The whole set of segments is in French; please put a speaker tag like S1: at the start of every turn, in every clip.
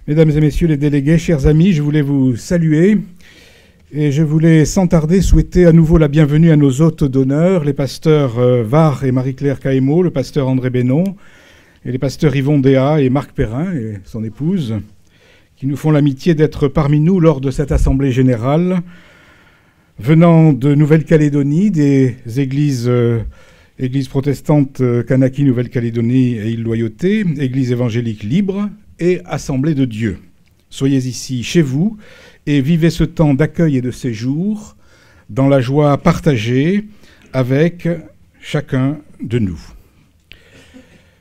S1: Mesdames et messieurs les délégués, chers amis, je voulais vous saluer et je voulais sans tarder souhaiter à nouveau la bienvenue à nos hôtes d'honneur, les pasteurs Var et Marie-Claire Caémot, le pasteur André Bénon et les pasteurs Yvon Déa et Marc Perrin et son épouse, qui nous font l'amitié d'être parmi nous lors de cette assemblée générale, venant de Nouvelle-Calédonie, des églises protestantes Kanaki, Nouvelle-Calédonie et Île Loyauté, église évangélique libre et Assemblée de Dieu. Soyez ici chez vous et vivez ce temps d'accueil et de séjour dans la joie partagée avec chacun de nous.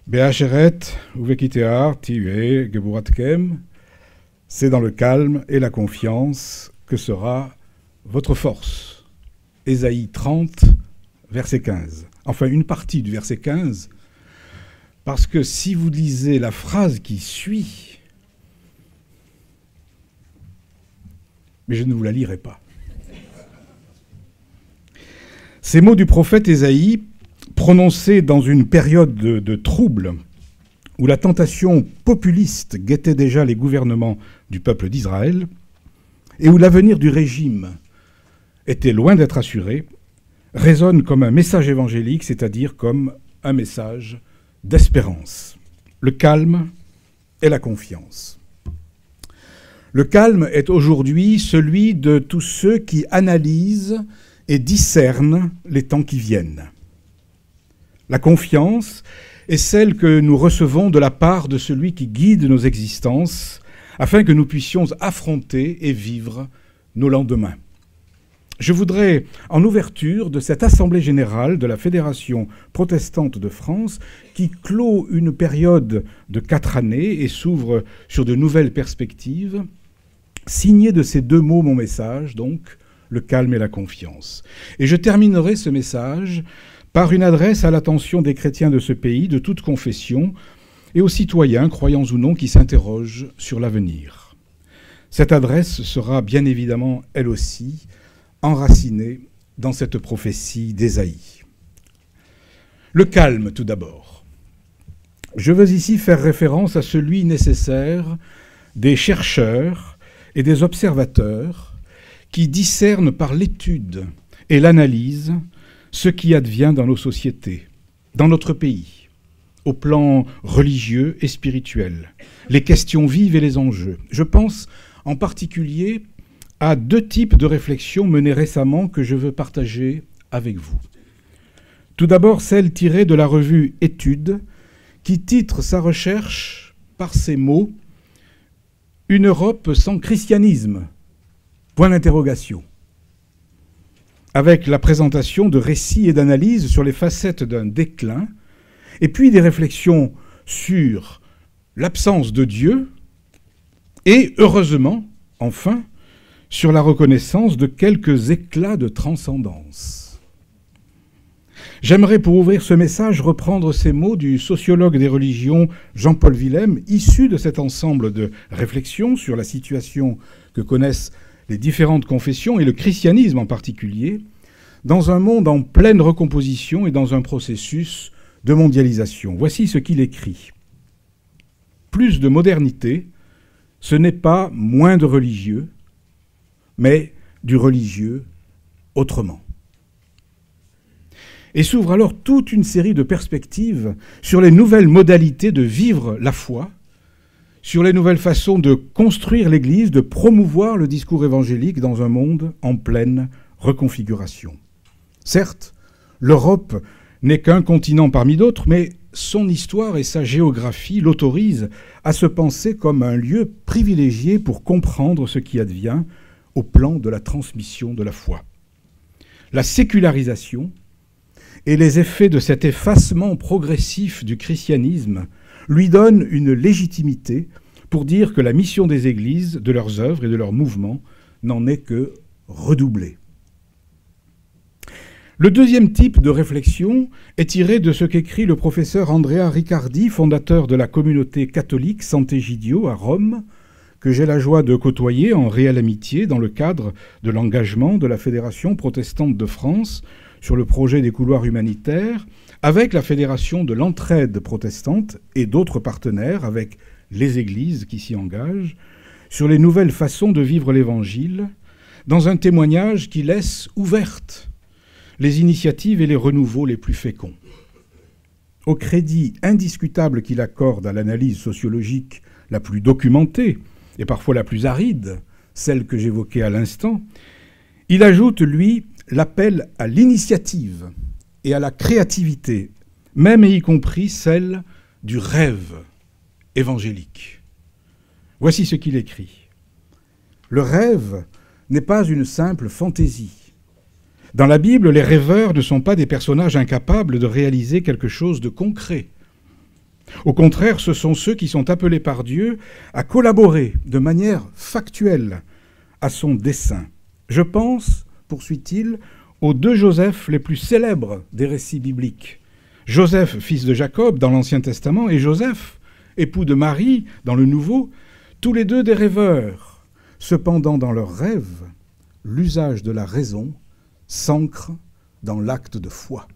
S1: Beacheret, Uvekitear, Tiue, Geburatkem, c'est dans le calme et la confiance que sera votre force. Ésaïe 30, verset 15. Enfin, une partie du verset 15, parce que si vous lisez la phrase qui suit, mais je ne vous la lirai pas. Ces mots du prophète Ésaïe, prononcés dans une période de trouble, où la tentation populiste guettait déjà les gouvernements du peuple d'Israël, et où l'avenir du régime était loin d'être assuré, résonnent comme un message évangélique, c'est-à-dire comme un message d'espérance. Le calme et la confiance. Le calme est aujourd'hui celui de tous ceux qui analysent et discernent les temps qui viennent. La confiance est celle que nous recevons de la part de celui qui guide nos existences afin que nous puissions affronter et vivre nos lendemains. Je voudrais, en ouverture de cette Assemblée générale de la Fédération protestante de France, qui clôt une période de 4 années et s'ouvre sur de nouvelles perspectives, signer de ces 2 mots mon message, donc le calme et la confiance. Et je terminerai ce message par une adresse à l'attention des chrétiens de ce pays, de toute confession, et aux citoyens, croyants ou non, qui s'interrogent sur l'avenir. Cette adresse sera bien évidemment, elle aussi, enracinée dans cette prophétie d'Ésaïe. Le calme, tout d'abord. Je veux ici faire référence à celui nécessaire des chercheurs et des observateurs qui discernent par l'étude et l'analyse ce qui advient dans nos sociétés, dans notre pays, au plan religieux et spirituel, les questions vives et les enjeux. Je pense en particulier à 2 types de réflexions menées récemment que je veux partager avec vous. Tout d'abord, celle tirée de la revue Études, qui titre sa recherche par ces mots « Une Europe sans christianisme ?» Point d'interrogation. Avec la présentation de récits et d'analyses sur les facettes d'un déclin, et puis des réflexions sur l'absence de Dieu, et heureusement, enfin, sur la reconnaissance de quelques éclats de transcendance. J'aimerais, pour ouvrir ce message, reprendre ces mots du sociologue des religions Jean-Paul Willem, issu de cet ensemble de réflexions sur la situation que connaissent les différentes confessions, et le christianisme en particulier, dans un monde en pleine recomposition et dans un processus de mondialisation. Voici ce qu'il écrit. « Plus de modernité, ce n'est pas moins de religieux, mais du religieux autrement. » Et s'ouvre alors toute une série de perspectives sur les nouvelles modalités de vivre la foi, sur les nouvelles façons de construire l'Église, de promouvoir le discours évangélique dans un monde en pleine reconfiguration. Certes, l'Europe n'est qu'un continent parmi d'autres, mais son histoire et sa géographie l'autorisent à se penser comme un lieu privilégié pour comprendre ce qui advient au plan de la transmission de la foi. La sécularisation et les effets de cet effacement progressif du christianisme lui donnent une légitimité pour dire que la mission des églises, de leurs œuvres et de leurs mouvements n'en est que redoublée. Le deuxième type de réflexion est tiré de ce qu'écrit le professeur Andrea Riccardi, fondateur de la communauté catholique Sant'Egidio à Rome, que j'ai la joie de côtoyer en réelle amitié dans le cadre de l'engagement de la Fédération protestante de France sur le projet des couloirs humanitaires, avec la Fédération de l'entraide protestante et d'autres partenaires, avec les églises qui s'y engagent, sur les nouvelles façons de vivre l'Évangile, dans un témoignage qui laisse ouvertes les initiatives et les renouveaux les plus féconds. Au crédit indiscutable qu'il accorde à l'analyse sociologique la plus documentée et parfois la plus aride, celle que j'évoquais à l'instant, il ajoute, lui, l'appel à l'initiative et à la créativité, même et y compris celle du rêve évangélique. Voici ce qu'il écrit. Le rêve n'est pas une simple fantaisie. Dans la Bible, les rêveurs ne sont pas des personnages incapables de réaliser quelque chose de concret. Au contraire, ce sont ceux qui sont appelés par Dieu à collaborer de manière factuelle à son dessein. Je pense, poursuit-il, aux deux Joseph les plus célèbres des récits bibliques. Joseph, fils de Jacob, dans l'Ancien Testament, et Joseph, époux de Marie, dans le Nouveau, tous les deux des rêveurs. Cependant, dans leurs rêves, l'usage de la raison s'ancre dans l'acte de foi.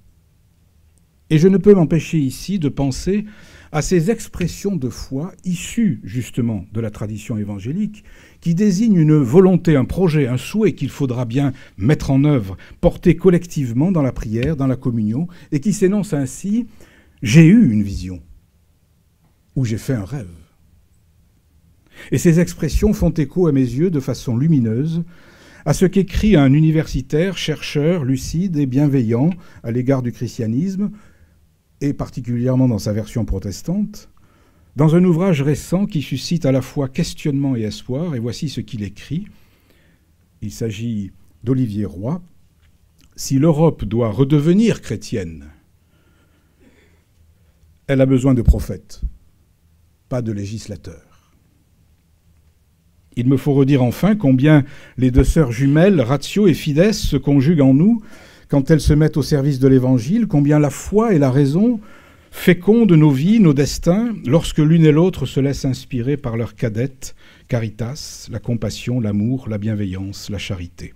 S1: Et je ne peux m'empêcher ici de penser à ces expressions de foi issues justement de la tradition évangélique qui désignent une volonté, un projet, un souhait qu'il faudra bien mettre en œuvre, porter collectivement dans la prière, dans la communion, et qui s'énoncent ainsi « J'ai eu une vision » ou « J'ai fait un rêve ». Et ces expressions font écho à mes yeux de façon lumineuse à ce qu'écrit un universitaire, chercheur, lucide et bienveillant à l'égard du christianisme, et particulièrement dans sa version protestante, dans un ouvrage récent qui suscite à la fois questionnement et espoir, et voici ce qu'il écrit. Il s'agit d'Olivier Roy. « Si l'Europe doit redevenir chrétienne, elle a besoin de prophètes, pas de législateurs. Il me faut redire enfin combien les deux sœurs jumelles, Ratio et Fides, se conjuguent en nous quand elles se mettent au service de l'Évangile, combien la foi et la raison fécondent nos vies, nos destins, lorsque l'une et l'autre se laissent inspirer par leur cadette, caritas, la compassion, l'amour, la bienveillance, la charité.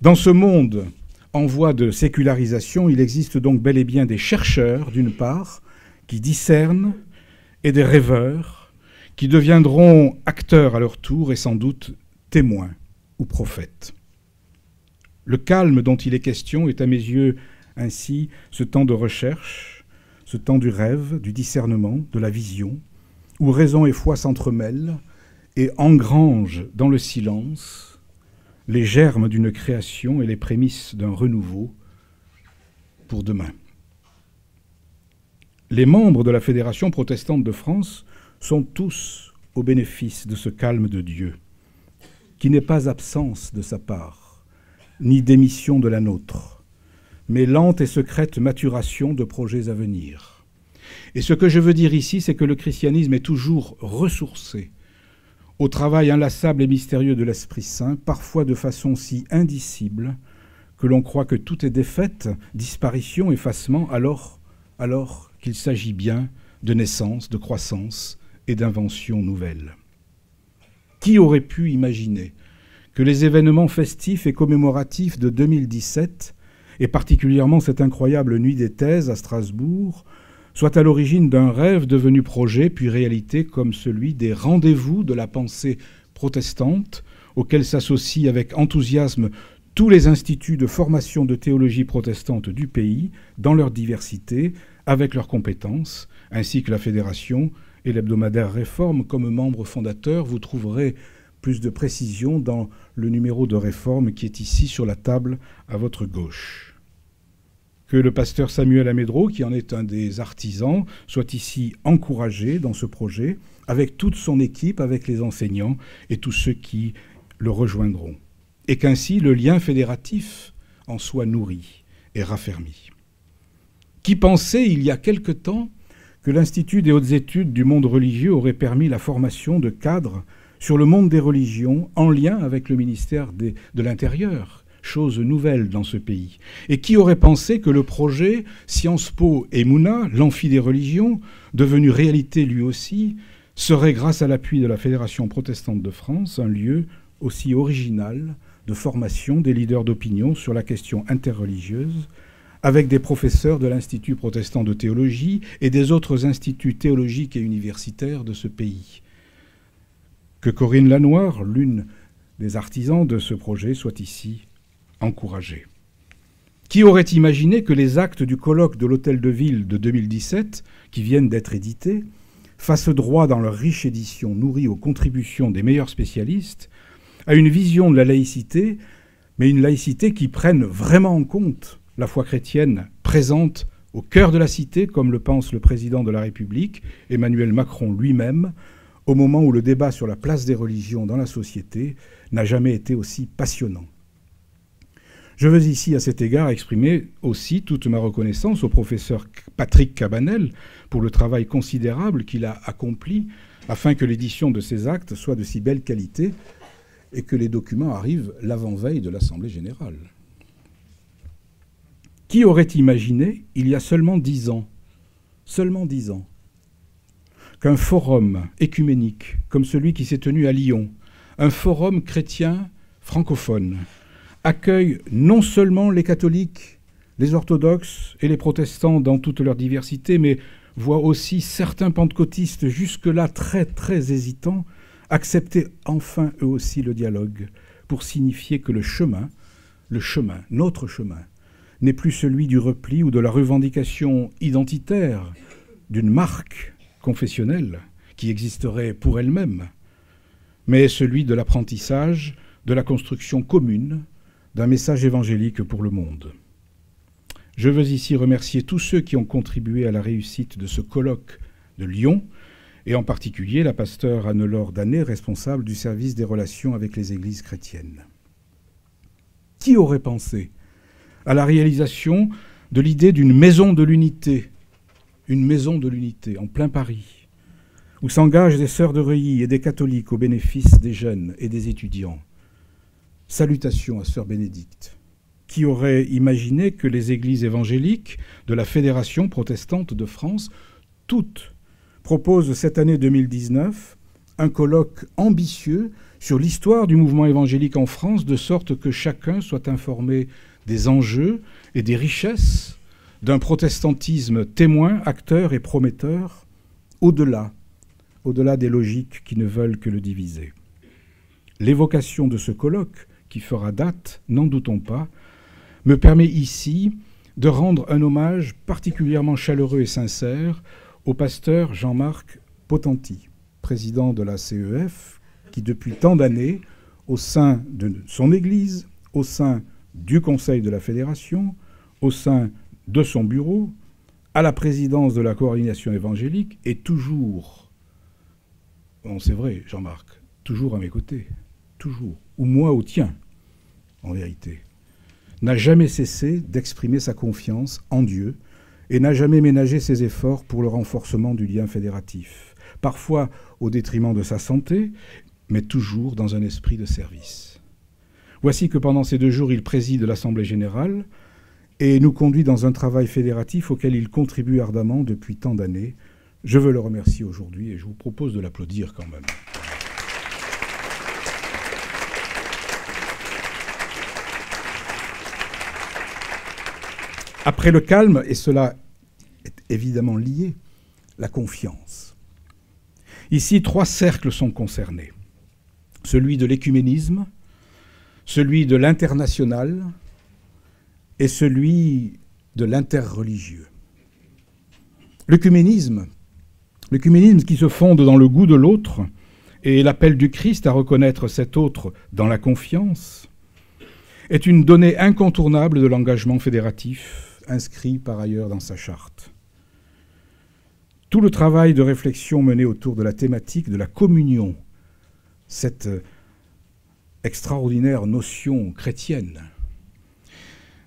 S1: Dans ce monde en voie de sécularisation, il existe donc bel et bien des chercheurs, d'une part, qui discernent, et des rêveurs, qui deviendront acteurs à leur tour et sans doute témoins ou prophètes. Le calme dont il est question est à mes yeux ainsi ce temps de recherche, ce temps du rêve, du discernement, de la vision, où raison et foi s'entremêlent et engrangent dans le silence les germes d'une création et les prémices d'un renouveau pour demain. Les membres de la Fédération protestante de France sont tous au bénéfice de ce calme de Dieu, qui n'est pas absence de sa part, ni démission de la nôtre, mais lente et secrète maturation de projets à venir. Et ce que je veux dire ici, c'est que le christianisme est toujours ressourcé au travail inlassable et mystérieux de l'Esprit Saint, parfois de façon si indicible que l'on croit que tout est défaite, disparition, effacement, alors qu'il s'agit bien de naissance, de croissance et d'invention nouvelle. Qui aurait pu imaginer que les événements festifs et commémoratifs de 2017, et particulièrement cette incroyable nuit des thèses à Strasbourg, soient à l'origine d'un rêve devenu projet puis réalité comme celui des rendez-vous de la pensée protestante, auxquels s'associent avec enthousiasme tous les instituts de formation de théologie protestante du pays, dans leur diversité, avec leurs compétences, ainsi que la Fédération et l'hebdomadaire Réforme comme membres fondateurs. Vous trouverez plus de précisions dans le numéro de Réforme qui est ici sur la table à votre gauche. Que le pasteur Samuel Amédro, qui en est un des artisans, soit ici encouragé dans ce projet, avec toute son équipe, avec les enseignants et tous ceux qui le rejoindront. Et qu'ainsi le lien fédératif en soit nourri et raffermi. Qui pensait il y a quelque temps que l'Institut des hautes études du monde religieux aurait permis la formation de cadres sur le monde des religions en lien avec le ministère de l'Intérieur, chose nouvelle dans ce pays. Et qui aurait pensé que le projet Sciences Po et Mouna, l'amphi des religions, devenu réalité lui aussi, serait, grâce à l'appui de la Fédération protestante de France, un lieu aussi original de formation des leaders d'opinion sur la question interreligieuse, avec des professeurs de l'Institut protestant de théologie et des autres instituts théologiques et universitaires de ce pays. Que Corinne Lanoir, l'une des artisans de ce projet, soit ici encouragée. Qui aurait imaginé que les actes du colloque de l'Hôtel de Ville de 2017, qui viennent d'être édités, fassent droit dans leur riche édition nourrie aux contributions des meilleurs spécialistes à une vision de la laïcité, mais une laïcité qui prenne vraiment en compte la foi chrétienne présente au cœur de la cité, comme le pense le président de la République, Emmanuel Macron lui-même, au moment où le débat sur la place des religions dans la société n'a jamais été aussi passionnant. Je veux ici, à cet égard, exprimer aussi toute ma reconnaissance au professeur Patrick Cabanel pour le travail considérable qu'il a accompli afin que l'édition de ces actes soit de si belle qualité et que les documents arrivent l'avant-veille de l'Assemblée générale. Qui aurait imaginé, il y a seulement 10 ans, qu'un forum écuménique comme celui qui s'est tenu à Lyon, un forum chrétien francophone, accueille non seulement les catholiques, les orthodoxes et les protestants dans toute leur diversité, mais voit aussi certains pentecôtistes jusque-là très très hésitants accepter enfin eux aussi le dialogue pour signifier que le chemin, notre chemin, n'est plus celui du repli ou de la revendication identitaire d'une marque confessionnelle qui existerait pour elle-même, mais celui de l'apprentissage, de la construction commune d'un message évangélique pour le monde. Je veux ici remercier tous ceux qui ont contribué à la réussite de ce colloque de Lyon, et en particulier la pasteure Anne-Laure Danet, responsable du service des relations avec les églises chrétiennes. Qui aurait pensé à la réalisation de l'idée d'une maison de l'unité, une maison de l'unité en plein Paris, où s'engagent des sœurs de Reuilly et des catholiques au bénéfice des jeunes et des étudiants. Salutations à sœur Bénédicte. Qui aurait imaginé que les églises évangéliques de la Fédération protestante de France, toutes, proposent cette année 2019 un colloque ambitieux sur l'histoire du mouvement évangélique en France, de sorte que chacun soit informé des enjeux et des richesses d'un protestantisme témoin, acteur et prometteur, au-delà des logiques qui ne veulent que le diviser. L'évocation de ce colloque, qui fera date, n'en doutons pas, me permet ici de rendre un hommage particulièrement chaleureux et sincère au pasteur Jean-Marc Potenti, président de la CEF, qui depuis tant d'années, au sein de son Église, au sein du Conseil de la Fédération, au sein de son bureau, à la présidence de la coordination évangélique, est toujours, bon, c'est vrai Jean-Marc, toujours à mes côtés, toujours, ou moi au tien, en vérité, n'a jamais cessé d'exprimer sa confiance en Dieu et n'a jamais ménagé ses efforts pour le renforcement du lien fédératif, parfois au détriment de sa santé, mais toujours dans un esprit de service. Voici que pendant ces 2 jours, il préside l'Assemblée générale et nous conduit dans un travail fédératif auquel il contribue ardemment depuis tant d'années. Je veux le remercier aujourd'hui et je vous propose de l'applaudir quand même. Après le calme, et cela est évidemment lié, la confiance. Ici, 3 cercles sont concernés. Celui de l'écuménisme, celui de l'international et celui de l'interreligieux. L'écuménisme qui se fonde dans le goût de l'autre et l'appel du Christ à reconnaître cet autre dans la confiance, est une donnée incontournable de l'engagement fédératif, inscrit par ailleurs dans sa charte. Tout le travail de réflexion mené autour de la thématique de la communion, cette extraordinaire notion chrétienne,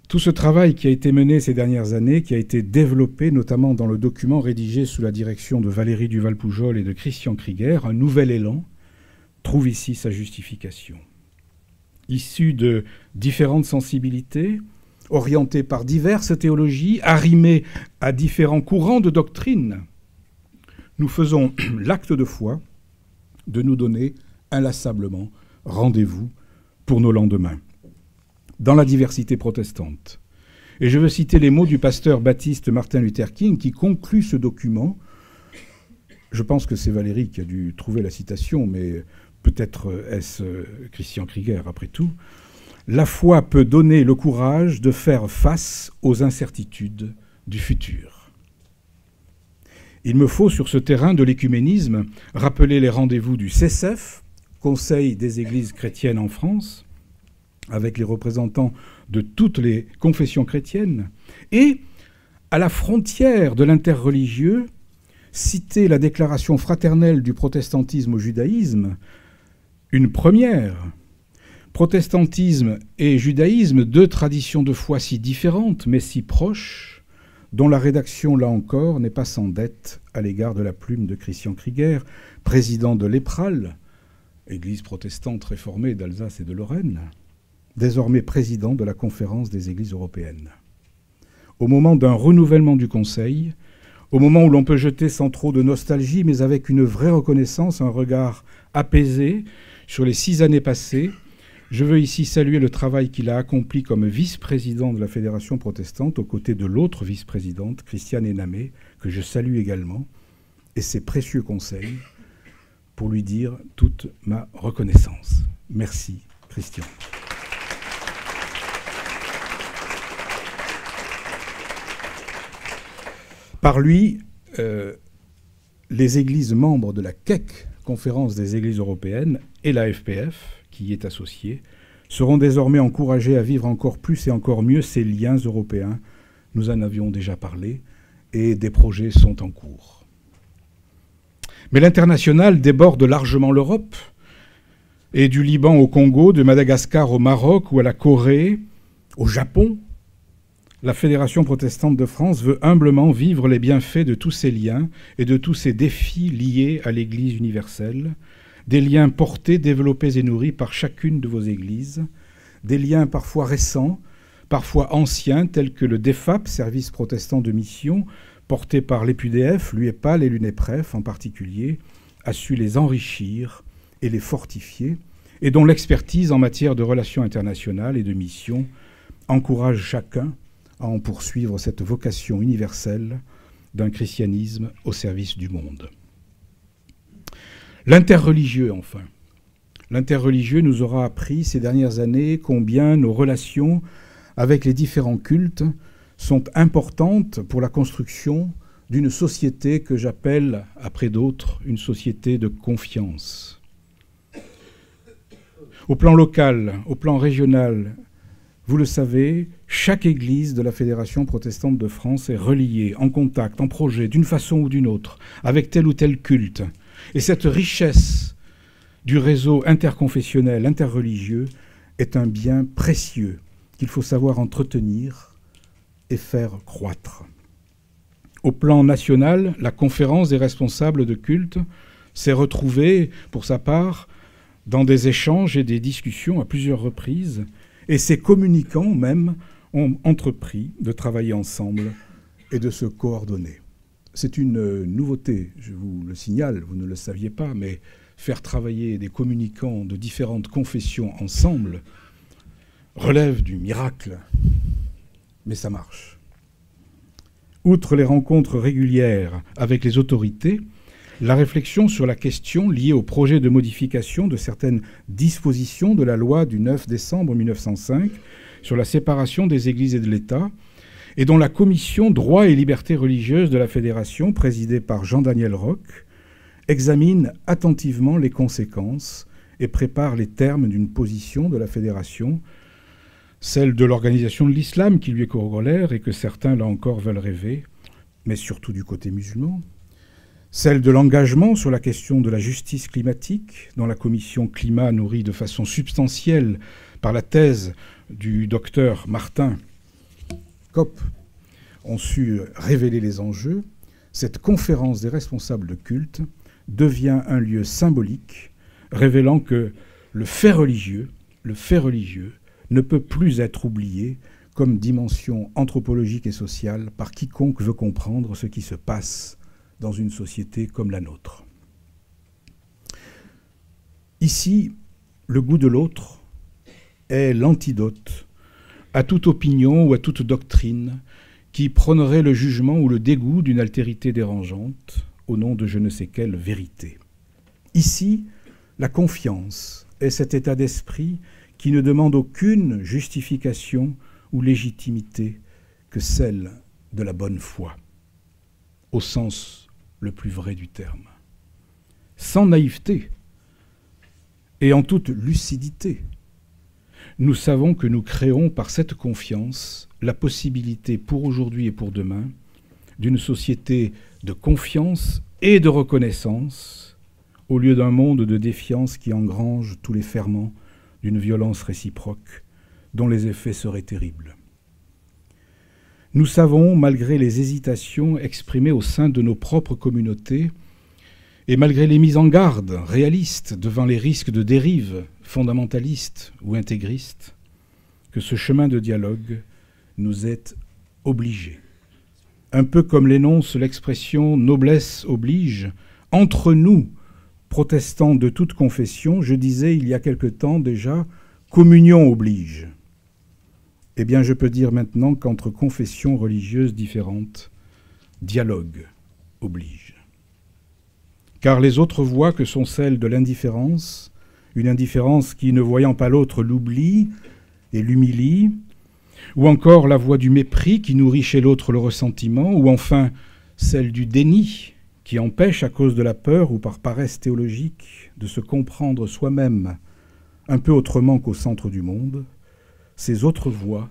S1: tout ce travail qui a été mené ces dernières années, qui a été développé notamment dans le document rédigé sous la direction de Valérie Duval-Poujol et de Christian Krieger, Un nouvel élan, trouve ici sa justification. Issu de différentes sensibilités, orienté par diverses théologies, arrimé à différents courants de doctrine, nous faisons l'acte de foi de nous donner inlassablement rendez-vous pour nos lendemains, dans la diversité protestante, Et je veux citer les mots du pasteur baptiste Martin Luther King qui conclut ce document. Je pense que c'est Valérie qui a dû trouver la citation, mais peut-être est-ce Christian Krieger après tout. La foi peut donner le courage de faire face aux incertitudes du futur. Il me faut, sur ce terrain de l'écuménisme, rappeler les rendez-vous du CESEF, Conseil des Églises chrétiennes en France, avec les représentants de toutes les confessions chrétiennes, et, à la frontière de l'interreligieux, citer la déclaration fraternelle du protestantisme au judaïsme, une première. Protestantisme et judaïsme, deux traditions de foi si différentes, mais si proches, dont la rédaction, là encore, n'est pas sans dette à l'égard de la plume de Christian Krieger, président de l'EPRAL, Église protestante réformée d'Alsace et de Lorraine, désormais président de la Conférence des Églises européennes. Au moment d'un renouvellement du Conseil, au moment où l'on peut jeter sans trop de nostalgie, mais avec une vraie reconnaissance, un regard apaisé sur les 6 années passées, je veux ici saluer le travail qu'il a accompli comme vice-président de la Fédération protestante, aux côtés de l'autre vice-présidente, Christiane Enamé, que je salue également, et ses précieux conseils, pour lui dire toute ma reconnaissance. Merci, Christian. Par lui, les églises membres de la CEC, Conférence des Églises européennes, et la FPF, qui y est associée, seront désormais encouragés à vivre encore plus et encore mieux ces liens européens. Nous en avions déjà parlé, et des projets sont en cours. Mais l'international déborde largement l'Europe, et du Liban au Congo, de Madagascar au Maroc ou à la Corée, au Japon. La Fédération protestante de France veut humblement vivre les bienfaits de tous ces liens et de tous ces défis liés à l'Église universelle, des liens portés, développés et nourris par chacune de vos églises, des liens parfois récents, parfois anciens, tels que le DEFAP, Service protestant de mission, porté par l'EPUDF, l'UEPAL et l'UNEPREF en particulier, a su les enrichir et les fortifier, et dont l'expertise en matière de relations internationales et de mission encourage chacun à en poursuivre cette vocation universelle d'un christianisme au service du monde. L'interreligieux, enfin. L'interreligieux nous aura appris ces dernières années combien nos relations avec les différents cultes sont importantes pour la construction d'une société que j'appelle, après d'autres, une société de confiance. Au plan local, au plan régional, vous le savez, chaque église de la Fédération protestante de France est reliée, en contact, en projet, d'une façon ou d'une autre, avec tel ou tel culte. Et cette richesse du réseau interconfessionnel, interreligieux, est un bien précieux qu'il faut savoir entretenir et faire croître. Au plan national, la conférence des responsables de culte s'est retrouvée, pour sa part, dans des échanges et des discussions à plusieurs reprises, et ses communicants même ont entrepris de travailler ensemble et de se coordonner. C'est une nouveauté, je vous le signale, vous ne le saviez pas, mais faire travailler des communicants de différentes confessions ensemble relève du miracle, mais ça marche. Outre les rencontres régulières avec les autorités, la réflexion sur la question liée au projet de modification de certaines dispositions de la loi du 9 décembre 1905 sur la séparation des églises et de l'État, et dont la commission droit et liberté religieuse de la Fédération, présidée par Jean-Daniel Roch, examine attentivement les conséquences et prépare les termes d'une position de la Fédération, celle de l'organisation de l'islam qui lui est corollaire et que certains, là encore, veulent rêver, mais surtout du côté musulman, celle de l'engagement sur la question de la justice climatique, dont la commission climat nourrie de façon substantielle par la thèse du docteur Martin Kopp ont su révéler les enjeux. Cette conférence des responsables de culte devient un lieu symbolique révélant que le fait religieux ne peut plus être oublié comme dimension anthropologique et sociale par quiconque veut comprendre ce qui se passe dans une société comme la nôtre. Ici, le goût de l'autre est l'antidote à toute opinion ou à toute doctrine qui prônerait le jugement ou le dégoût d'une altérité dérangeante au nom de je ne sais quelle vérité. Ici, la confiance est cet état d'esprit qui ne demande aucune justification ou légitimité que celle de la bonne foi, au sens le plus vrai du terme. Sans naïveté et en toute lucidité, nous savons que nous créons par cette confiance la possibilité pour aujourd'hui et pour demain d'une société de confiance et de reconnaissance au lieu d'un monde de défiance qui engrange tous les ferments d'une violence réciproque dont les effets seraient terribles. Nous savons, malgré les hésitations exprimées au sein de nos propres communautés et malgré les mises en garde réalistes devant les risques de dérives fondamentalistes ou intégristes, que ce chemin de dialogue nous est obligé. Un peu comme l'énonce l'expression « noblesse oblige », entre nous, protestants de toute confession, je disais il y a quelque temps déjà « communion oblige ». Eh bien, je peux dire maintenant qu'entre confessions religieuses différentes, dialogue oblige. Car les autres voies que sont celles de l'indifférence, une indifférence qui, ne voyant pas l'autre, l'oublie et l'humilie, ou encore la voie du mépris qui nourrit chez l'autre le ressentiment, ou enfin celle du déni qui empêche, à cause de la peur ou par paresse théologique, de se comprendre soi-même un peu autrement qu'au centre du monde, ces autres voies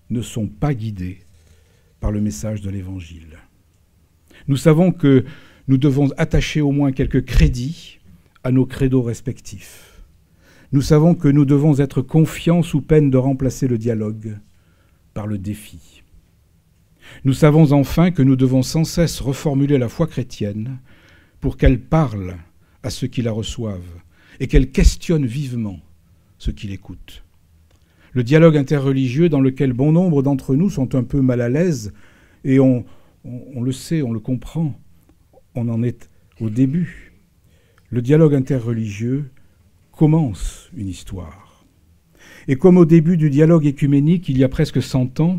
S1: ne sont pas guidées par le message de l'Évangile. Nous savons que nous devons attacher au moins quelques crédits à nos credos respectifs. Nous savons que nous devons être confiants sous peine de remplacer le dialogue par le défi. Nous savons enfin que nous devons sans cesse reformuler la foi chrétienne pour qu'elle parle à ceux qui la reçoivent et qu'elle questionne vivement ceux qui l'écoutent. Le dialogue interreligieux dans lequel bon nombre d'entre nous sont un peu mal à l'aise, et on le sait, on le comprend, on en est au début. Le dialogue interreligieux commence une histoire. Et comme au début du dialogue écuménique, il y a presque 100 ans,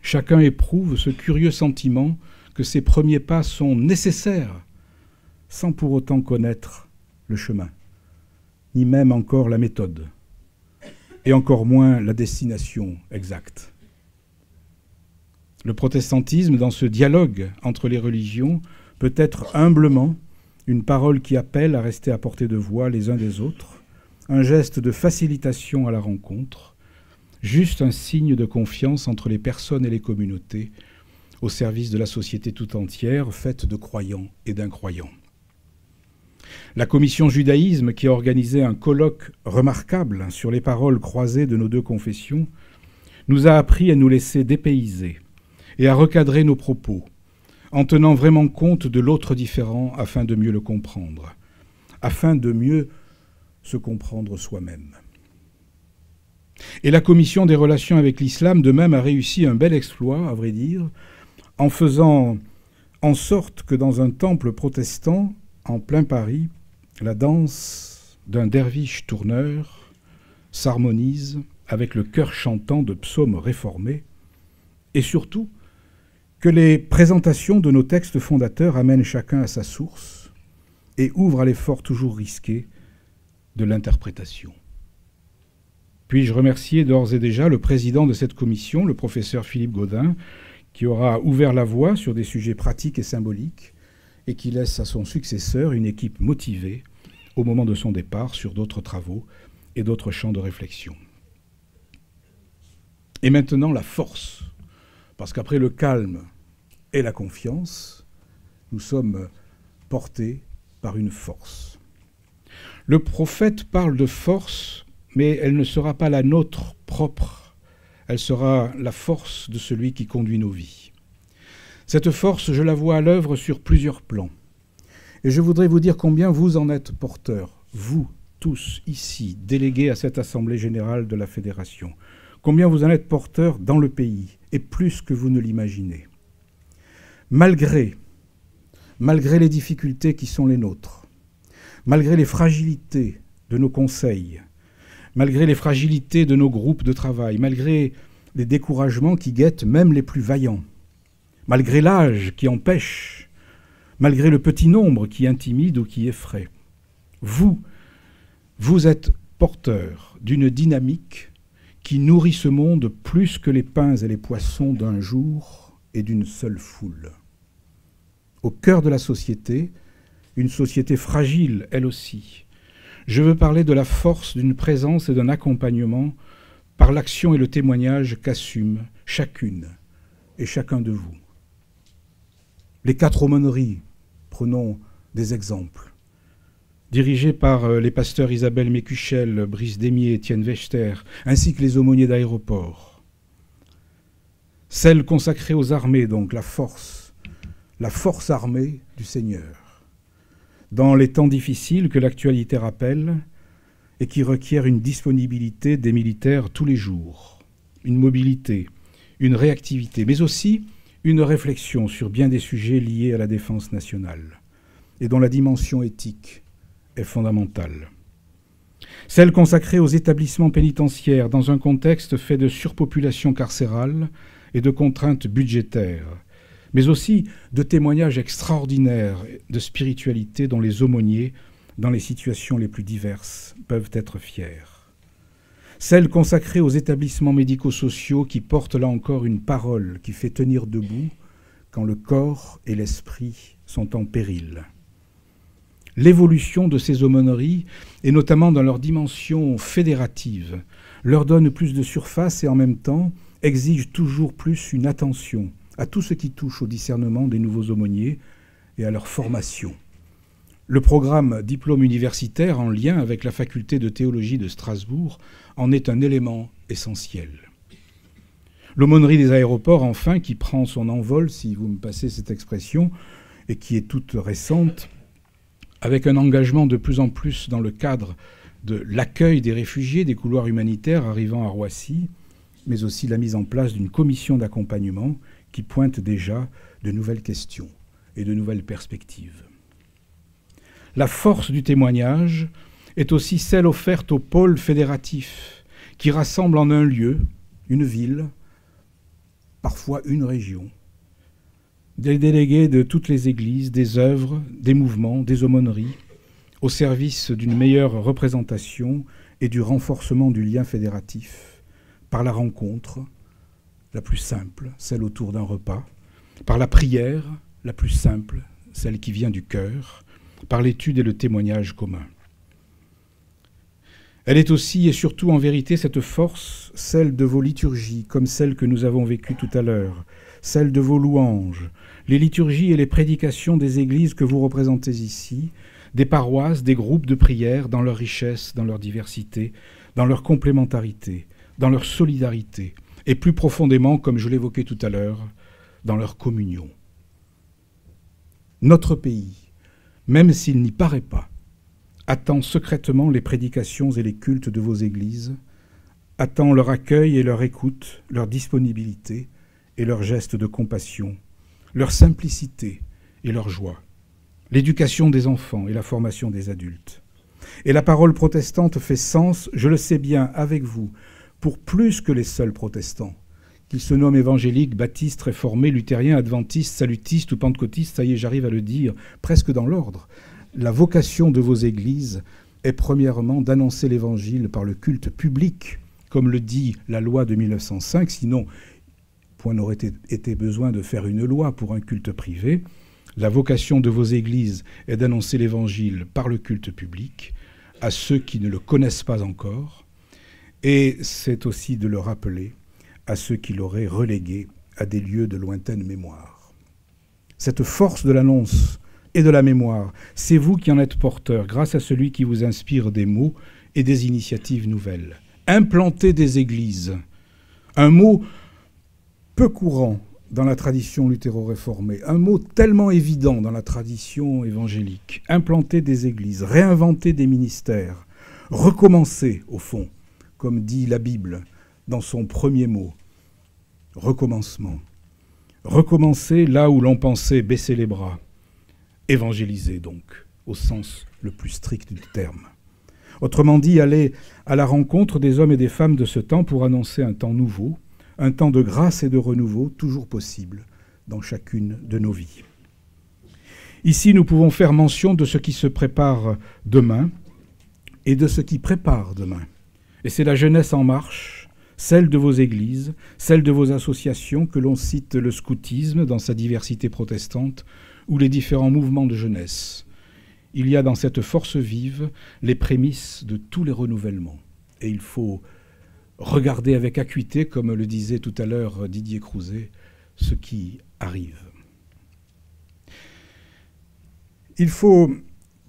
S1: chacun éprouve ce curieux sentiment que ses premiers pas sont nécessaires, sans pour autant connaître le chemin, ni même encore la méthode, et encore moins la destination exacte. Le protestantisme, dans ce dialogue entre les religions, peut être humblement une parole qui appelle à rester à portée de voix les uns des autres, un geste de facilitation à la rencontre, juste un signe de confiance entre les personnes et les communautés, au service de la société tout entière, faite de croyants et d'incroyants. La commission judaïsme, qui a organisé un colloque remarquable sur les paroles croisées de nos deux confessions, nous a appris à nous laisser dépayser et à recadrer nos propos, en tenant vraiment compte de l'autre différent afin de mieux le comprendre, afin de mieux se comprendre soi-même. Et la commission des relations avec l'islam, de même, a réussi un bel exploit, à vrai dire, en faisant en sorte que dans un temple protestant, en plein Paris, la danse d'un derviche tourneur s'harmonise avec le chœur chantant de psaumes réformés, et surtout que les présentations de nos textes fondateurs amènent chacun à sa source et ouvrent à l'effort toujours risqué de l'interprétation. Puis-je remercier d'ores et déjà le président de cette commission, le professeur Philippe Gaudin, qui aura ouvert la voie sur des sujets pratiques et symboliques et qui laisse à son successeur une équipe motivée au moment de son départ sur d'autres travaux et d'autres champs de réflexion. Et maintenant, la force, parce qu'après le calme et la confiance, nous sommes portés par une force. Le prophète parle de force, mais elle ne sera pas la nôtre propre, elle sera la force de celui qui conduit nos vies. Cette force, je la vois à l'œuvre sur plusieurs plans. Et je voudrais vous dire combien vous en êtes porteurs, vous tous ici, délégués à cette Assemblée générale de la Fédération, combien vous en êtes porteurs dans le pays, et plus que vous ne l'imaginez. Malgré les difficultés qui sont les nôtres, malgré les fragilités de nos conseils, malgré les fragilités de nos groupes de travail, malgré des découragements qui guettent même les plus vaillants, malgré l'âge qui empêche, malgré le petit nombre qui intimide ou qui effraie. Vous êtes porteur d'une dynamique qui nourrit ce monde plus que les pains et les poissons d'un jour et d'une seule foule. Au cœur de la société, une société fragile, elle aussi, je veux parler de la force d'une présence et d'un accompagnement par l'action et le témoignage qu'assument chacune et chacun de vous. Les 4 aumôneries, prenons des exemples, dirigées par les pasteurs Isabelle Mécuchel, Brice Démier, Étienne Wechter, ainsi que les aumôniers d'aéroport. Celle consacrée aux armées, donc la force armée du Seigneur, dans les temps difficiles que l'actualité rappelle et qui requièrent une disponibilité des militaires tous les jours, une mobilité, une réactivité, mais aussi une réflexion sur bien des sujets liés à la défense nationale et dont la dimension éthique est fondamentale. Celle consacrée aux établissements pénitentiaires dans un contexte fait de surpopulation carcérale et de contraintes budgétaires, mais aussi de témoignages extraordinaires de spiritualité dont les aumôniers, dans les situations les plus diverses, peuvent être fiers. Celle consacrée aux établissements médico-sociaux qui portent là encore une parole qui fait tenir debout quand le corps et l'esprit sont en péril. L'évolution de ces aumôneries, et notamment dans leur dimension fédérative, leur donne plus de surface et en même temps exige toujours plus une attention à tout ce qui touche au discernement des nouveaux aumôniers et à leur formation. Le programme diplôme universitaire en lien avec la faculté de théologie de Strasbourg en est un élément essentiel. L'aumônerie des aéroports, enfin, qui prend son envol, si vous me passez cette expression, et qui est toute récente, avec un engagement de plus en plus dans le cadre de l'accueil des réfugiés des couloirs humanitaires arrivant à Roissy, mais aussi la mise en place d'une commission d'accompagnement qui pointe déjà de nouvelles questions et de nouvelles perspectives. La force du témoignage est aussi celle offerte au pôle fédératif, qui rassemble en un lieu, une ville, parfois une région, des délégués de toutes les églises, des œuvres, des mouvements, des aumôneries, au service d'une meilleure représentation et du renforcement du lien fédératif, par la rencontre, la plus simple, celle autour d'un repas, par la prière, la plus simple, celle qui vient du cœur, par l'étude et le témoignage commun. Elle est aussi et surtout en vérité cette force, celle de vos liturgies, comme celle que nous avons vécue tout à l'heure, celle de vos louanges, les liturgies et les prédications des églises que vous représentez ici, des paroisses, des groupes de prière dans leur richesse, dans leur diversité, dans leur complémentarité, dans leur solidarité, et plus profondément, comme je l'évoquais tout à l'heure, dans leur communion. Notre pays, même s'il n'y paraît pas, attend secrètement les prédications et les cultes de vos églises, attend leur accueil et leur écoute, leur disponibilité et leurs gestes de compassion, leur simplicité et leur joie, l'éducation des enfants et la formation des adultes. Et la parole protestante fait sens, je le sais bien, avec vous, pour plus que les seuls protestants, qu'ils se nomment évangéliques, baptistes, réformés, luthériens, adventistes, salutistes ou pentecôtistes, ça y est, j'arrive à le dire, presque dans l'ordre. La vocation de vos églises est premièrement d'annoncer l'évangile par le culte public, comme le dit la loi de 1905, sinon, point n'aurait été besoin de faire une loi pour un culte privé. La vocation de vos églises est d'annoncer l'évangile par le culte public à ceux qui ne le connaissent pas encore, et c'est aussi de le rappeler à ceux qui l'auraient relégué à des lieux de lointaine mémoire. Cette force de l'annonce et de la mémoire, c'est vous qui en êtes porteur, grâce à celui qui vous inspire des mots et des initiatives nouvelles. Implanter des églises, un mot peu courant dans la tradition luthéro-réformée, un mot tellement évident dans la tradition évangélique. Implanter des églises, réinventer des ministères, recommencer, au fond, comme dit la Bible dans son premier mot, recommencement. Recommencer là où l'on pensait baisser les bras. Évangéliser donc, au sens le plus strict du terme. Autrement dit, aller à la rencontre des hommes et des femmes de ce temps pour annoncer un temps nouveau, un temps de grâce et de renouveau toujours possible dans chacune de nos vies. Ici, nous pouvons faire mention de ce qui se prépare demain et de ce qui prépare demain. Et c'est la jeunesse en marche, celle de vos églises, celle de vos associations, que l'on cite le scoutisme dans sa diversité protestante, ou les différents mouvements de jeunesse. Il y a dans cette force vive les prémices de tous les renouvellements. Et il faut regarder avec acuité, comme le disait tout à l'heure Didier Crouzet, ce qui arrive. Il faut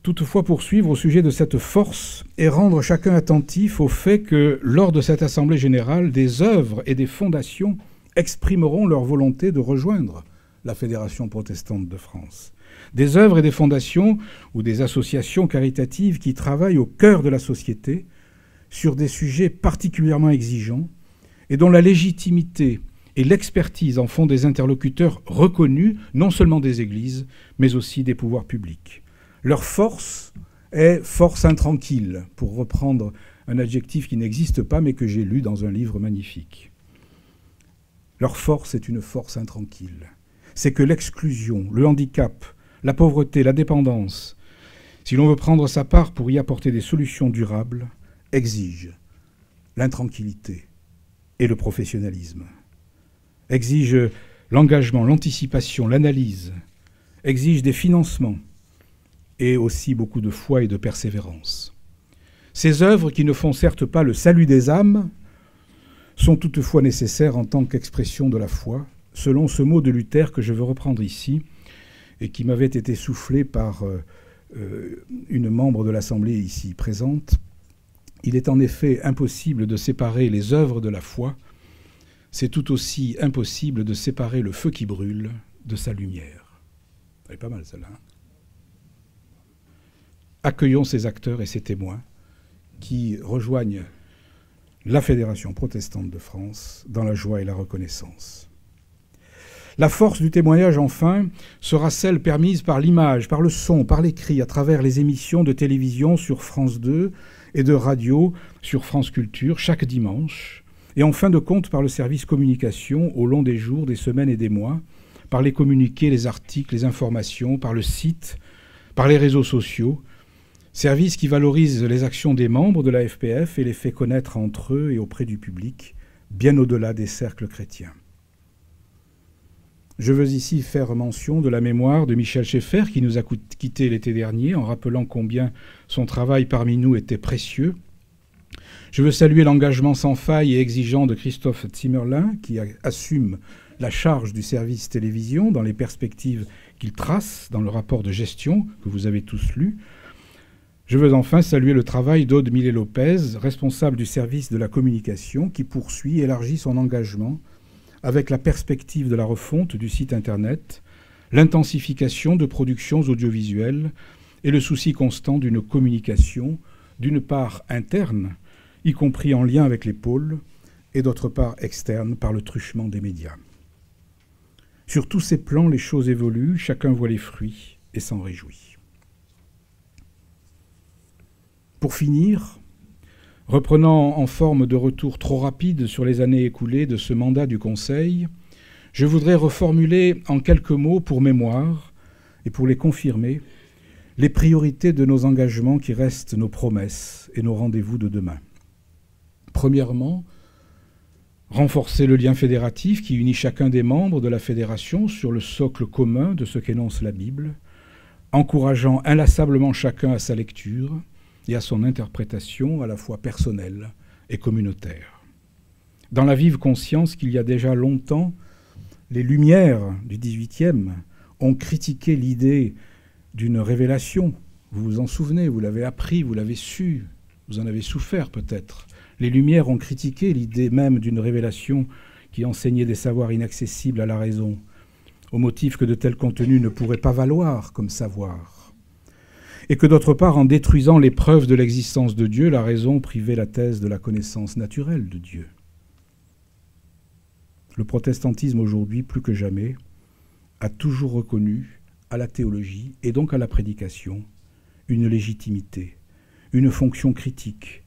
S1: toutefois poursuivre au sujet de cette force et rendre chacun attentif au fait que, lors de cette Assemblée générale, des œuvres et des fondations exprimeront leur volonté de rejoindre la Fédération protestante de France. Des œuvres et des fondations ou des associations caritatives qui travaillent au cœur de la société sur des sujets particulièrement exigeants et dont la légitimité et l'expertise en font des interlocuteurs reconnus, non seulement des églises, mais aussi des pouvoirs publics. Leur force est force intranquille, pour reprendre un adjectif qui n'existe pas, mais que j'ai lu dans un livre magnifique. Leur force est une force intranquille. C'est que l'exclusion, le handicap, la pauvreté, la dépendance, si l'on veut prendre sa part pour y apporter des solutions durables, exigent l'intranquillité et le professionnalisme. Exige l'engagement, l'anticipation, l'analyse, exige des financements et aussi beaucoup de foi et de persévérance. Ces œuvres, qui ne font certes pas le salut des âmes, sont toutefois nécessaires en tant qu'expression de la foi, selon ce mot de Luther que je veux reprendre ici et qui m'avait été soufflé par une membre de l'Assemblée ici présente. Il est en effet impossible de séparer les œuvres de la foi. C'est tout aussi impossible de séparer le feu qui brûle de sa lumière. Elle est pas mal, celle-là. Accueillons ces acteurs et ces témoins qui rejoignent la Fédération protestante de France dans la joie et la reconnaissance. La force du témoignage, enfin, sera celle permise par l'image, par le son, par l'écrit, à travers les émissions de télévision sur France 2 et de radio sur France Culture chaque dimanche, et en fin de compte par le service communication au long des jours, des semaines et des mois, par les communiqués, les articles, les informations, par le site, par les réseaux sociaux, service qui valorise les actions des membres de la FPF et les fait connaître entre eux et auprès du public, bien au-delà des cercles chrétiens. Je veux ici faire mention de la mémoire de Michel Schaeffer, qui nous a quittés l'été dernier, en rappelant combien son travail parmi nous était précieux. Je veux saluer l'engagement sans faille et exigeant de Christophe Zimmerlin, qui assume la charge du service télévision dans les perspectives qu'il trace dans le rapport de gestion que vous avez tous lu. Je veux enfin saluer le travail d'Aude Millet-Lopez, responsable du service de la communication, qui poursuit et élargit son engagement avec la perspective de la refonte du site Internet, l'intensification de productions audiovisuelles et le souci constant d'une communication, d'une part interne, y compris en lien avec les pôles, et d'autre part externe par le truchement des médias. Sur tous ces plans, les choses évoluent, chacun voit les fruits et s'en réjouit. Pour finir, reprenant en forme de retour trop rapide sur les années écoulées de ce mandat du Conseil, je voudrais reformuler en quelques mots pour mémoire et pour les confirmer les priorités de nos engagements qui restent nos promesses et nos rendez-vous de demain. Premièrement, renforcer le lien fédératif qui unit chacun des membres de la fédération sur le socle commun de ce qu'énonce la Bible, encourageant inlassablement chacun à sa lecture et à son interprétation à la fois personnelle et communautaire. Dans la vive conscience qu'il y a déjà longtemps, les Lumières du XVIIIe ont critiqué l'idée d'une révélation. Vous vous en souvenez, vous l'avez appris, vous l'avez su, vous en avez souffert peut-être. Les Lumières ont critiqué l'idée même d'une révélation qui enseignait des savoirs inaccessibles à la raison, au motif que de tels contenus ne pourraient pas valoir comme savoir. Et que d'autre part, en détruisant les preuves de l'existence de Dieu, la raison privait la thèse de la connaissance naturelle de Dieu. Le protestantisme aujourd'hui, plus que jamais, a toujours reconnu à la théologie et donc à la prédication une légitimité, une fonction critique,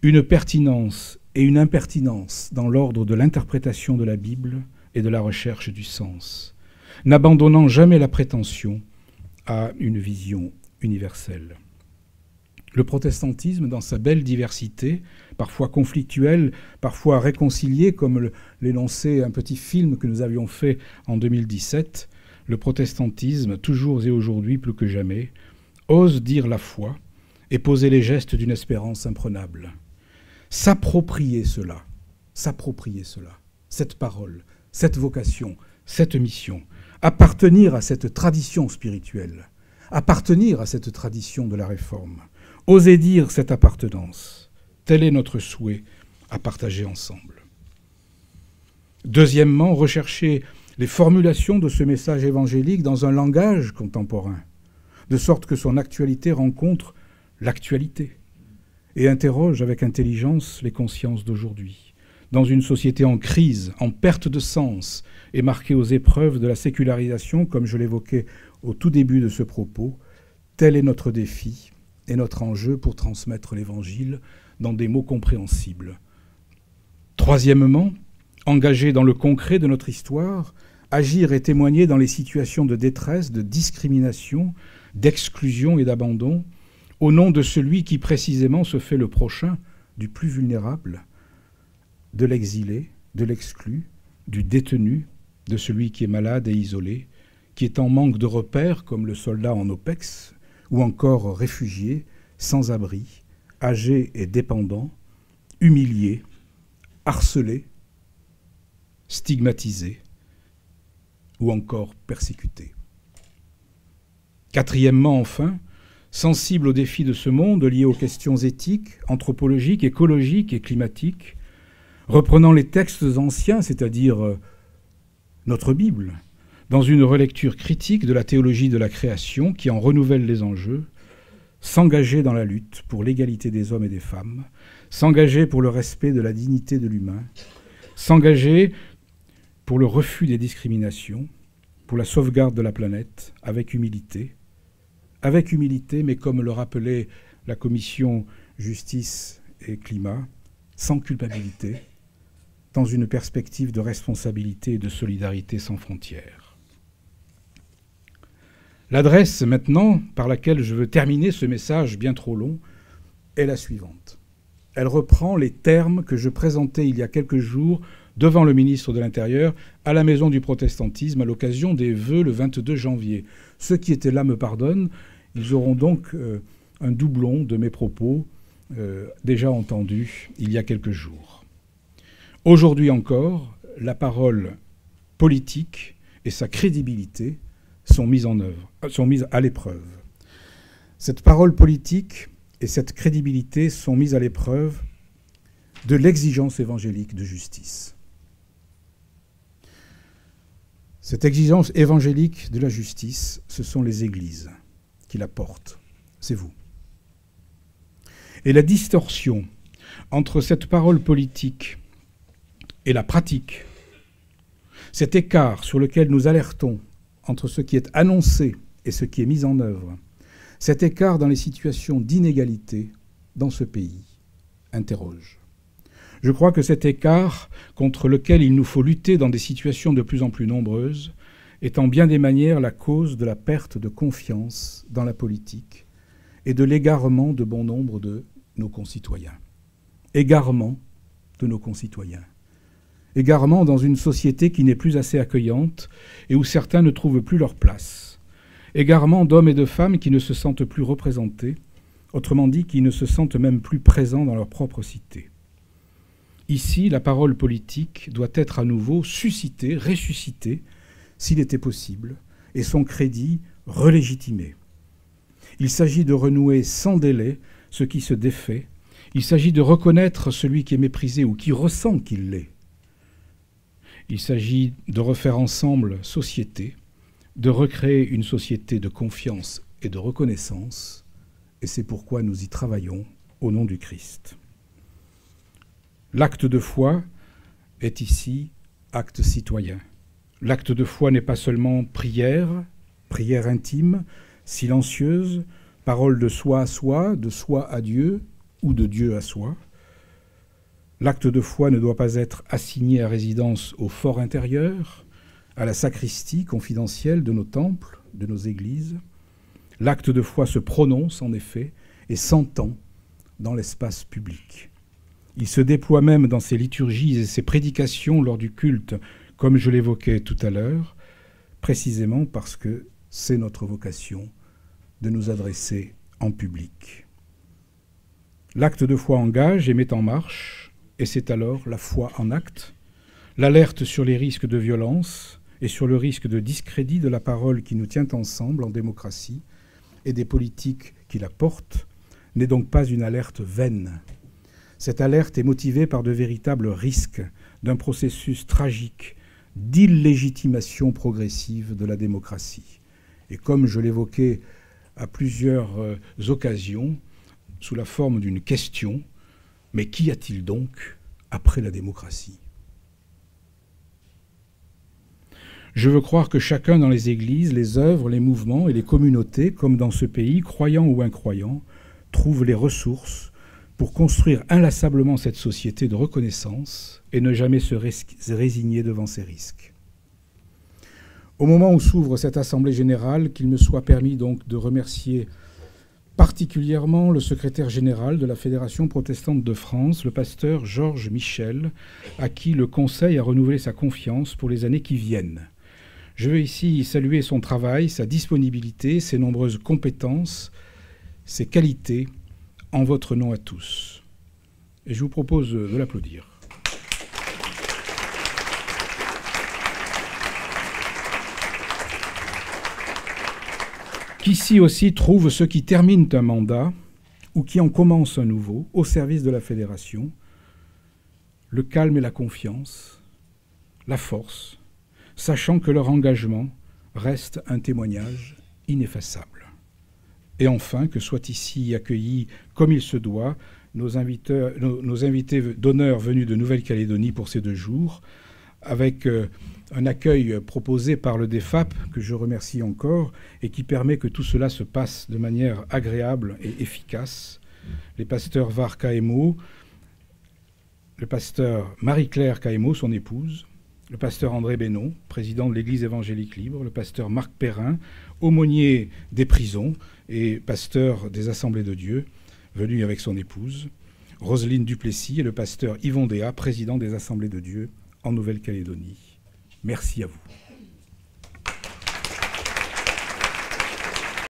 S1: une pertinence et une impertinence dans l'ordre de l'interprétation de la Bible et de la recherche du sens, n'abandonnant jamais la prétention à une vision universelle. Le protestantisme, dans sa belle diversité, parfois conflictuelle, parfois réconciliée, comme l'énonçait un petit film que nous avions fait en 2017, le protestantisme, toujours et aujourd'hui plus que jamais, ose dire la foi et poser les gestes d'une espérance imprenable. S'approprier cela, cette parole, cette vocation, cette mission, appartenir à cette tradition spirituelle, appartenir à cette tradition de la Réforme, oser dire cette appartenance, tel est notre souhait à partager ensemble. Deuxièmement, rechercher les formulations de ce message évangélique dans un langage contemporain, de sorte que son actualité rencontre l'actualité et interroge avec intelligence les consciences d'aujourd'hui. Dans une société en crise, en perte de sens et marquée aux épreuves de la sécularisation, comme je l'évoquais au tout début de ce propos, tel est notre défi et notre enjeu pour transmettre l'Évangile dans des mots compréhensibles. Troisièmement, engager dans le concret de notre histoire, agir et témoigner dans les situations de détresse, de discrimination, d'exclusion et d'abandon, au nom de celui qui précisément se fait le prochain du plus vulnérable, de l'exilé, de l'exclu, du détenu, de celui qui est malade et isolé, qui est en manque de repères comme le soldat en OPEX, ou encore réfugié, sans abri, âgé et dépendant, humilié, harcelé, stigmatisé, ou encore persécuté. Quatrièmement, enfin, sensible aux défis de ce monde liés aux questions éthiques, anthropologiques, écologiques et climatiques, reprenant les textes anciens, c'est-à-dire notre Bible, dans une relecture critique de la théologie de la création qui en renouvelle les enjeux, s'engager dans la lutte pour l'égalité des hommes et des femmes, s'engager pour le respect de la dignité de l'humain, s'engager pour le refus des discriminations, pour la sauvegarde de la planète, avec humilité, mais comme le rappelait la commission Justice et Climat, sans culpabilité, dans une perspective de responsabilité et de solidarité sans frontières. L'adresse maintenant par laquelle je veux terminer ce message bien trop long est la suivante. Elle reprend les termes que je présentais il y a quelques jours devant le ministre de l'Intérieur à la Maison du Protestantisme à l'occasion des vœux le 22 janvier. Ceux qui étaient là me pardonnent, ils auront donc un doublon de mes propos déjà entendus il y a quelques jours. Aujourd'hui encore, la parole politique et sa crédibilité sont mises à l'épreuve. Cette parole politique et cette crédibilité sont mises à l'épreuve de l'exigence évangélique de justice. Cette exigence évangélique de la justice, ce sont les églises qui la portent. C'est vous. Et la distorsion entre cette parole politique et la pratique, cet écart sur lequel nous alertons entre ce qui est annoncé et ce qui est mis en œuvre, cet écart dans les situations d'inégalité dans ce pays interroge. Je crois que cet écart contre lequel il nous faut lutter dans des situations de plus en plus nombreuses est en bien des manières la cause de la perte de confiance dans la politique et de l'égarement de bon nombre de nos concitoyens. Égarement de nos concitoyens. Égarement dans une société qui n'est plus assez accueillante et où certains ne trouvent plus leur place. Égarement d'hommes et de femmes qui ne se sentent plus représentés, autrement dit, qui ne se sentent même plus présents dans leur propre cité. Ici, la parole politique doit être à nouveau suscitée, ressuscitée, s'il était possible, et son crédit relégitimé. Il s'agit de renouer sans délai ce qui se défait. Il s'agit de reconnaître celui qui est méprisé ou qui ressent qu'il l'est. Il s'agit de refaire ensemble société, de recréer une société de confiance et de reconnaissance, et c'est pourquoi nous y travaillons au nom du Christ. L'acte de foi est ici acte citoyen. L'acte de foi n'est pas seulement prière, prière intime, silencieuse, parole de soi à Dieu ou de Dieu à soi. L'acte de foi ne doit pas être assigné à résidence au fort intérieur, à la sacristie confidentielle de nos temples, de nos églises. L'acte de foi se prononce, en effet, et s'entend dans l'espace public. Il se déploie même dans ses liturgies et ses prédications lors du culte, comme je l'évoquais tout à l'heure, précisément parce que c'est notre vocation de nous adresser en public. L'acte de foi engage et met en marche, et c'est alors la foi en acte, l'alerte sur les risques de violence et sur le risque de discrédit de la parole qui nous tient ensemble en démocratie et des politiques qui la portent, n'est donc pas une alerte vaine. Cette alerte est motivée par de véritables risques d'un processus tragique d'illégitimation progressive de la démocratie. Et comme je l'évoquais à plusieurs occasions, sous la forme d'une question, mais qu'y a-t-il donc après la démocratie ? Je veux croire que chacun dans les églises, les œuvres, les mouvements et les communautés, comme dans ce pays, croyants ou incroyants, trouve les ressources pour construire inlassablement cette société de reconnaissance et ne jamais se résigner devant ces risques. Au moment où s'ouvre cette Assemblée générale, qu'il me soit permis donc de remercier particulièrement le secrétaire général de la Fédération protestante de France, le pasteur Georges Michel, à qui le Conseil a renouvelé sa confiance pour les années qui viennent. Je veux ici saluer son travail, sa disponibilité, ses nombreuses compétences, ses qualités, en votre nom à tous. Et je vous propose de l'applaudir. Qu'ici aussi trouvent ceux qui terminent un mandat ou qui en commencent un nouveau au service de la Fédération, le calme et la confiance, la force, sachant que leur engagement reste un témoignage ineffaçable. Et enfin, que soient ici accueillis comme il se doit nos invités d'honneur venus de Nouvelle-Calédonie pour ces 2 jours, avec un accueil proposé par le DEFAP, que je remercie encore, et qui permet que tout cela se passe de manière agréable et efficace. Les pasteurs Var Caemo, le pasteur Marie-Claire Caemo, son épouse, le pasteur André Bénon, président de l'Église évangélique libre, le pasteur Marc Perrin, aumônier des prisons et pasteur des Assemblées de Dieu, venu avec son épouse, Roselyne Duplessis et le pasteur Yvon Déa, président des Assemblées de Dieu en Nouvelle-Calédonie. Merci à vous.